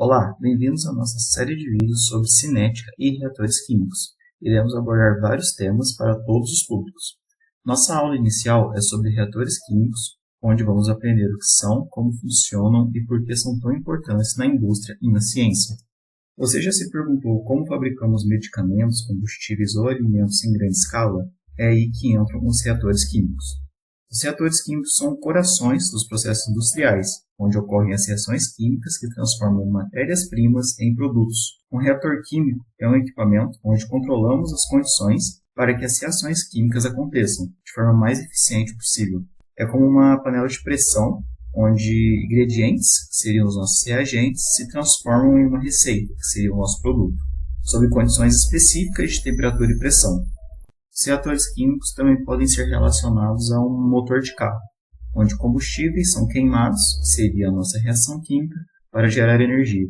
Olá, bem-vindos à nossa série de vídeos sobre cinética e reatores químicos. Iremos abordar vários temas para todos os públicos. Nossa aula inicial é sobre reatores químicos, onde vamos aprender o que são, como funcionam e por que são tão importantes na indústria e na ciência. Você já se perguntou como fabricamos medicamentos, combustíveis ou alimentos em grande escala? É aí que entram os reatores químicos. Os reatores químicos são corações dos processos industriais, onde ocorrem as reações químicas que transformam matérias-primas em produtos. Um reator químico é um equipamento onde controlamos as condições para que as reações químicas aconteçam de forma mais eficiente possível. É como uma panela de pressão, onde ingredientes, que seriam os nossos reagentes, se transformam em uma receita, que seria o nosso produto, sob condições específicas de temperatura e pressão. Os reatores químicos também podem ser relacionados a um motor de carro, onde combustíveis são queimados, que seria a nossa reação química, para gerar energia.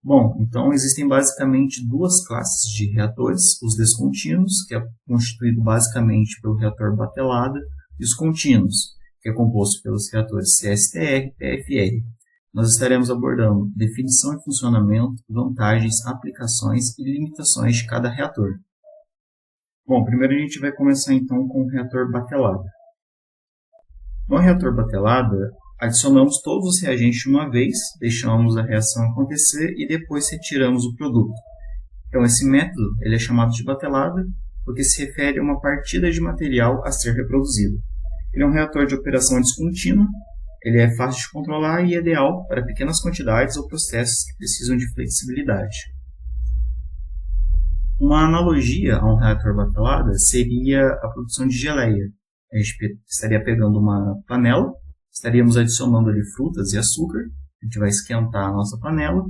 Bom, então existem basicamente duas classes de reatores, os descontínuos, que é constituído basicamente pelo reator batelada, e os contínuos, que é composto pelos reatores CSTR e PFR. Nós estaremos abordando definição e funcionamento, vantagens, aplicações e limitações de cada reator. Bom, primeiro a gente vai começar então com o reator batelada. No reator batelada, adicionamos todos os reagentes de uma vez, deixamos a reação acontecer e depois retiramos o produto. Então esse método ele é chamado de batelada porque se refere a uma partida de material a ser reproduzido. Ele é um reator de operação descontínua, ele é fácil de controlar e ideal para pequenas quantidades ou processos que precisam de flexibilidade. Uma analogia a um reator batelada seria a produção de geleia. A gente estaria pegando uma panela, estaríamos adicionando ali frutas e açúcar, a gente vai esquentar a nossa panela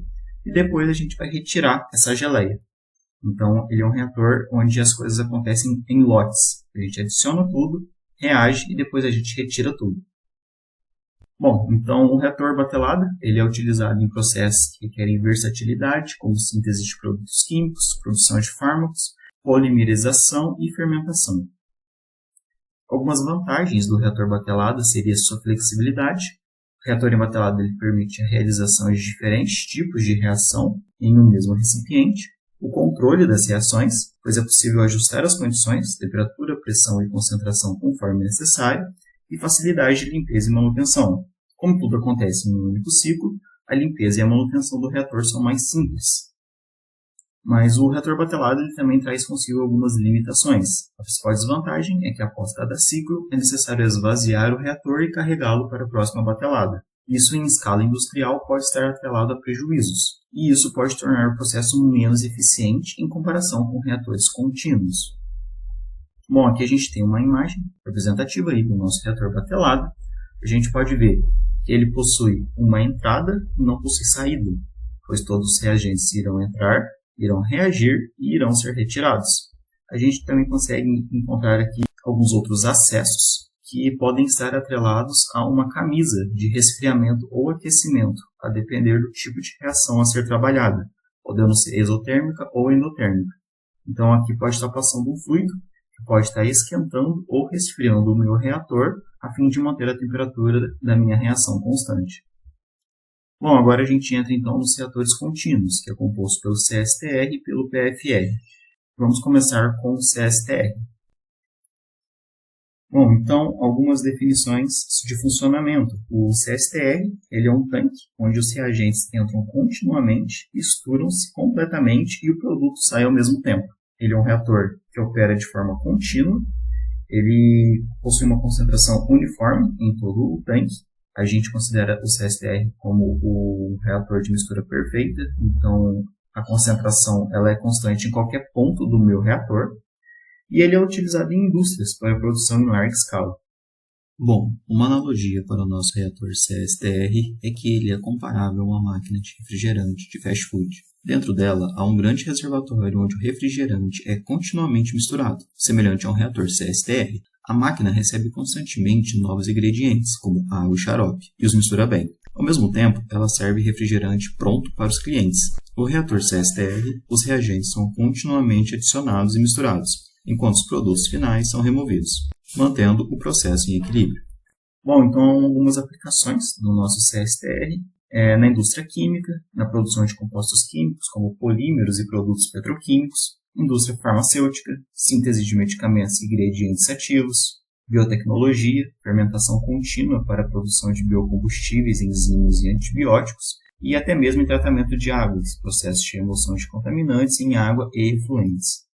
e depois a gente vai retirar essa geleia. Então, ele é um reator onde as coisas acontecem em lotes. A gente adiciona tudo, reage e depois a gente retira tudo. Bom, então o reator batelada ele é utilizado em processos que requerem versatilidade, como síntese de produtos químicos, produção de fármacos, polimerização e fermentação. Algumas vantagens do reator batelada seria sua flexibilidade. O reator em batelada ele permite a realização de diferentes tipos de reação em um mesmo recipiente, o controle das reações, pois é possível ajustar as condições, temperatura, pressão e concentração conforme necessário, e facilidade de limpeza e manutenção. Como tudo acontece em um único ciclo, a limpeza e a manutenção do reator são mais simples. Mas o reator batelado ele também traz consigo algumas limitações. A principal desvantagem é que após cada ciclo é necessário esvaziar o reator e carregá-lo para a próxima batelada. Isso em escala industrial pode estar atrelado a prejuízos, e isso pode tornar o processo menos eficiente em comparação com reatores contínuos. Bom, aqui a gente tem uma imagem representativa aí do nosso reator batelado. A gente pode ver que ele possui uma entrada e não possui saída, pois todos os reagentes irão entrar, irão reagir e irão ser retirados. A gente também consegue encontrar aqui alguns outros acessos que podem estar atrelados a uma camisa de resfriamento ou aquecimento, a depender do tipo de reação a ser trabalhada, podendo ser exotérmica ou endotérmica. Então aqui pode estar passando um fluido, que pode estar esquentando ou resfriando o meu reator a fim de manter a temperatura da minha reação constante. Bom, agora a gente entra então nos reatores contínuos, que é composto pelo CSTR e pelo PFR. Vamos começar com o CSTR. Bom, então, algumas definições de funcionamento. O CSTR ele é um tanque onde os reagentes entram continuamente, misturam-se completamente e o produto sai ao mesmo tempo. Ele é um reator que opera de forma contínua, ele possui uma concentração uniforme em todo o tanque. A gente considera o CSTR como o reator de mistura perfeita, então a concentração ela é constante em qualquer ponto do meu reator, e ele é utilizado em indústrias para produção em larga escala. Bom, uma analogia para o nosso reator CSTR é que ele é comparável a uma máquina de refrigerante de fast food. Dentro dela há um grande reservatório onde o refrigerante é continuamente misturado. Semelhante a um reator CSTR, a máquina recebe constantemente novos ingredientes, como água e xarope, e os mistura bem. Ao mesmo tempo, ela serve refrigerante pronto para os clientes. No reator CSTR, os reagentes são continuamente adicionados e misturados, enquanto os produtos finais são removidos, mantendo o processo em equilíbrio. Bom, então algumas aplicações do nosso CSTR. Na indústria química, na produção de compostos químicos, como polímeros e produtos petroquímicos, indústria farmacêutica, síntese de medicamentos e ingredientes ativos, biotecnologia, fermentação contínua para a produção de biocombustíveis, enzimas e antibióticos, e até mesmo em tratamento de águas, processos de remoção de contaminantes em água e efluentes.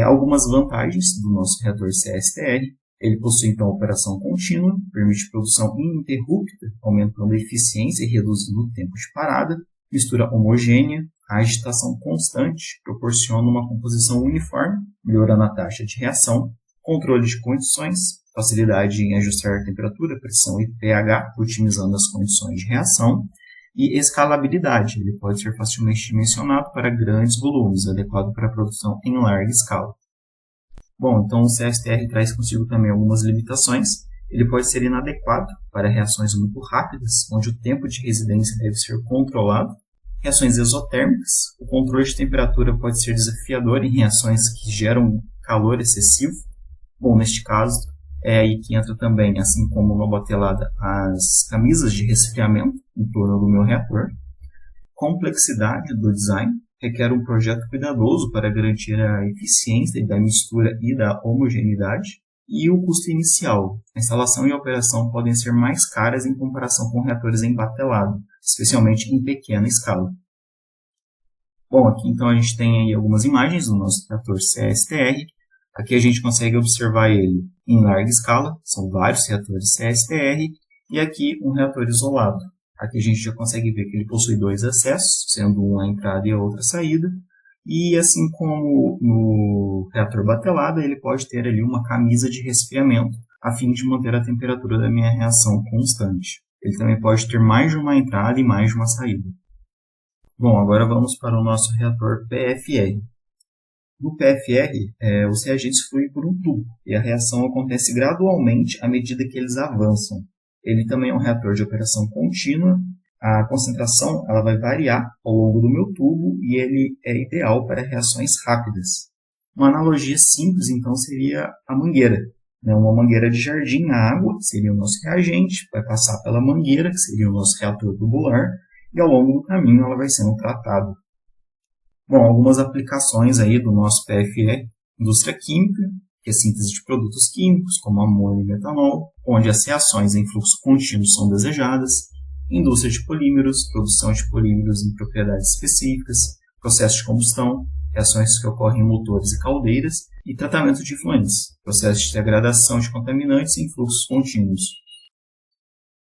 Algumas vantagens do nosso reator CSTR: ele possui então operação contínua, permite produção ininterrupta, aumentando a eficiência e reduzindo o tempo de parada, mistura homogênea, a agitação constante proporciona uma composição uniforme, melhorando a taxa de reação, controle de condições, facilidade em ajustar a temperatura, pressão e pH, otimizando as condições de reação, e escalabilidade. Ele pode ser facilmente dimensionado para grandes volumes, adequado para a produção em larga escala. Bom, então o CSTR traz consigo também algumas limitações. Ele pode ser inadequado para reações muito rápidas, onde o tempo de residência deve ser controlado. Reações exotérmicas, o controle de temperatura pode ser desafiador em reações que geram calor excessivo. Bom, neste caso, é aí que entra também, assim como no batelada, as camisas de resfriamento em torno do meu reator. Complexidade do design requer um projeto cuidadoso para garantir a eficiência da mistura e da homogeneidade. E o custo inicial. A instalação e a operação podem ser mais caras em comparação com reatores em batelado, especialmente em pequena escala. Bom, aqui então a gente tem aí algumas imagens do nosso reator CSTR. Aqui a gente consegue observar ele em larga escala, são vários reatores CSTR, e aqui um reator isolado. Aqui a gente já consegue ver que ele possui dois acessos, sendo um a entrada e a outra a saída. E assim como no reator batelada, ele pode ter ali uma camisa de resfriamento, a fim de manter a temperatura da minha reação constante. Ele também pode ter mais de uma entrada e mais de uma saída. Bom, agora vamos para o nosso reator PFR. No PFR, os reagentes fluem por um tubo, e a reação acontece gradualmente à medida que eles avançam. Ele também é um reator de operação contínua. A concentração ela vai variar ao longo do meu tubo e ele é ideal para reações rápidas. Uma analogia simples, então, seria a mangueira. Uma mangueira de jardim, a água seria o nosso reagente, vai passar pela mangueira, que seria o nosso reator tubular, e ao longo do caminho ela vai sendo tratada. Bom, algumas aplicações aí do nosso PFR: indústria química, que é síntese de produtos químicos, como amônio e metanol, onde as reações em fluxo contínuo são desejadas. Indústria de polímeros, produção de polímeros em propriedades específicas, processo de combustão, reações que ocorrem em motores e caldeiras, e tratamento de efluentes, processo de degradação de contaminantes em fluxos contínuos.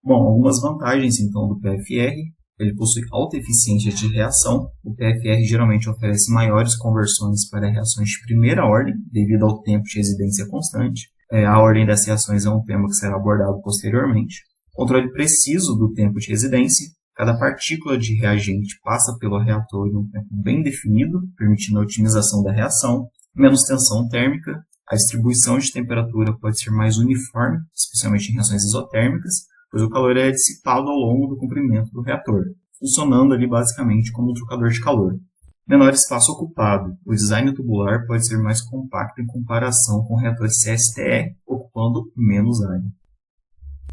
Bom, algumas vantagens então do PFR: ele possui alta eficiência de reação. O PFR geralmente oferece maiores conversões para reações de primeira ordem, devido ao tempo de residência constante. A ordem das reações é um tema que será abordado posteriormente. Controle preciso do tempo de residência. Cada partícula de reagente passa pelo reator em um tempo bem definido, permitindo a otimização da reação. Menos tensão térmica. A distribuição de temperatura pode ser mais uniforme, especialmente em reações isotérmicas, pois o calor é dissipado ao longo do comprimento do reator, funcionando ali basicamente como um trocador de calor. Menor espaço ocupado. O design tubular pode ser mais compacto em comparação com reatores CSTR, ocupando menos área.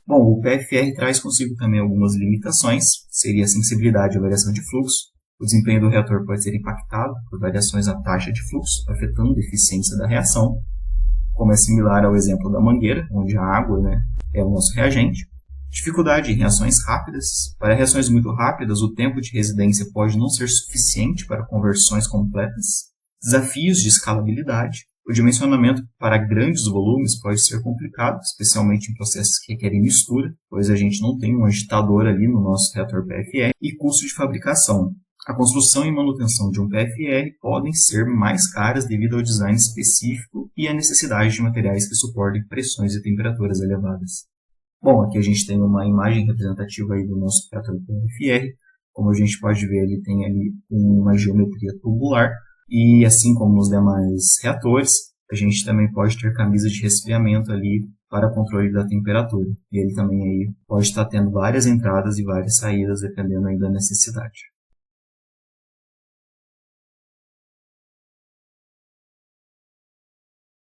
Bom, o PFR traz consigo também algumas limitações, seria a sensibilidade à variação de fluxo. O desempenho do reator pode ser impactado por variações na taxa de fluxo, afetando a eficiência da reação, como é similar ao exemplo da mangueira, onde a água é o nosso reagente. Dificuldade em reações rápidas. Para reações muito rápidas, o tempo de residência pode não ser suficiente para conversões completas. Desafios de escalabilidade. O dimensionamento para grandes volumes pode ser complicado, especialmente em processos que requerem mistura, pois a gente não tem um agitador ali no nosso reator PFR. E custo de fabricação. A construção e manutenção de um PFR podem ser mais caras devido ao design específico e à necessidade de materiais que suportem pressões e temperaturas elevadas. Bom, aqui a gente tem uma imagem representativa aí do nosso reator PFR. Como a gente pode ver, ele tem ali uma geometria tubular. E assim como nos demais reatores, a gente também pode ter camisa de resfriamento ali para controle da temperatura. E ele também aí pode estar tendo várias entradas e várias saídas, dependendo aí da necessidade.